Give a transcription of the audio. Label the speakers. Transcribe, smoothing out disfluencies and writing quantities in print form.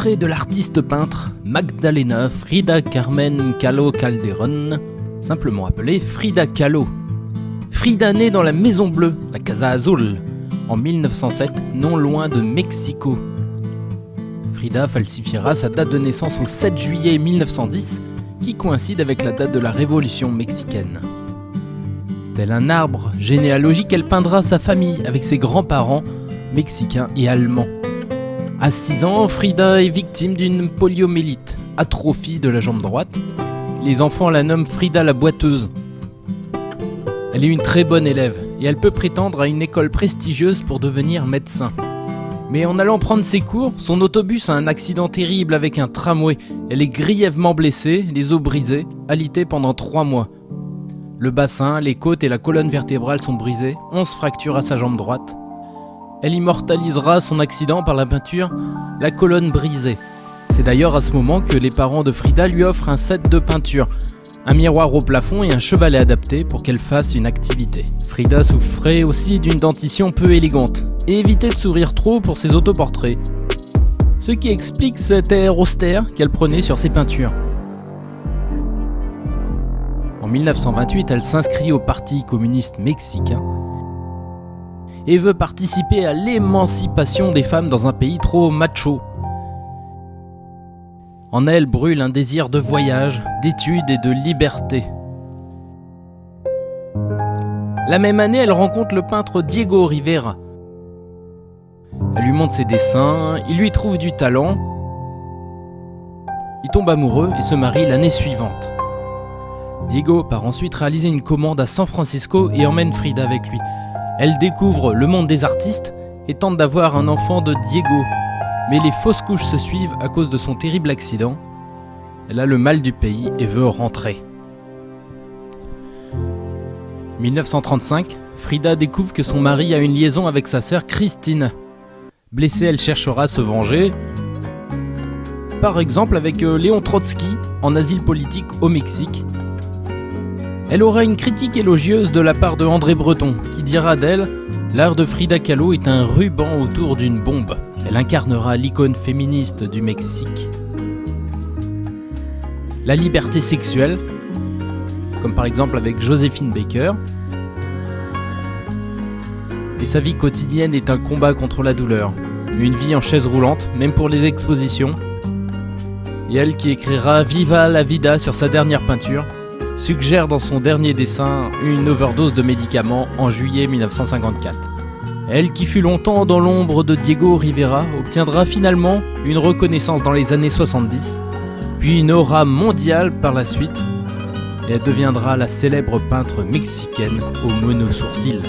Speaker 1: Portrait de l'artiste peintre Magdalena Frida Carmen Kahlo Calderón, simplement appelée Frida Kahlo. Frida naît dans la Maison Bleue, la Casa Azul, en 1907, non loin de Mexico. Frida falsifiera sa date de naissance au 7 juillet 1910, qui coïncide avec la date de la Révolution mexicaine. Tel un arbre généalogique, elle peindra sa famille avec ses grands-parents, mexicains et allemands. À 6 ans, Frida est victime d'une poliomyélite, atrophie de la jambe droite. Les enfants la nomment Frida la boiteuse. Elle est une très bonne élève et elle peut prétendre à une école prestigieuse pour devenir médecin. Mais en allant prendre ses cours, son autobus a un accident terrible avec un tramway. Elle est grièvement blessée, les os brisés, alitée pendant 3 mois. Le bassin, les côtes et la colonne vertébrale sont brisées, 11 fractures à sa jambe droite. Elle immortalisera son accident par la peinture « La colonne brisée ». C'est d'ailleurs à ce moment que les parents de Frida lui offrent un set de peinture, un miroir au plafond et un chevalet adapté pour qu'elle fasse une activité. Frida souffrait aussi d'une dentition peu élégante et évitait de sourire trop pour ses autoportraits, ce qui explique cet air austère qu'elle prenait sur ses peintures. En 1928, elle s'inscrit au Parti communiste mexicain et veut participer à l'émancipation des femmes dans un pays trop macho. En elle brûle un désir de voyage, d'études et de liberté. La même année, elle rencontre le peintre Diego Rivera. Elle lui montre ses dessins, il lui trouve du talent. Ils tombent amoureux et se marient l'année suivante. Diego part ensuite réaliser une commande à San Francisco et emmène Frida avec lui. Elle découvre le monde des artistes et tente d'avoir un enfant de Diego. Mais les fausses couches se suivent à cause de son terrible accident. Elle a le mal du pays et veut rentrer. 1935, Frida découvre que son mari a une liaison avec sa sœur Christine. Blessée, elle cherchera à se venger. Par exemple avec Léon Trotsky, en asile politique au Mexique. Elle aura une critique élogieuse de la part de André Breton, qui dira d'elle « L'art de Frida Kahlo est un ruban autour d'une bombe ». Elle incarnera l'icône féministe du Mexique. La liberté sexuelle, comme par exemple avec Joséphine Baker. Et sa vie quotidienne est un combat contre la douleur. Une vie en chaise roulante, même pour les expositions. Et elle qui écrira « Viva la vida » sur sa dernière peinture, suggère dans son dernier dessin une overdose de médicaments en juillet 1954. Elle, qui fut longtemps dans l'ombre de Diego Rivera, obtiendra finalement une reconnaissance dans les années 70, puis une aura mondiale par la suite, et elle deviendra la célèbre peintre mexicaine aux monosourcils.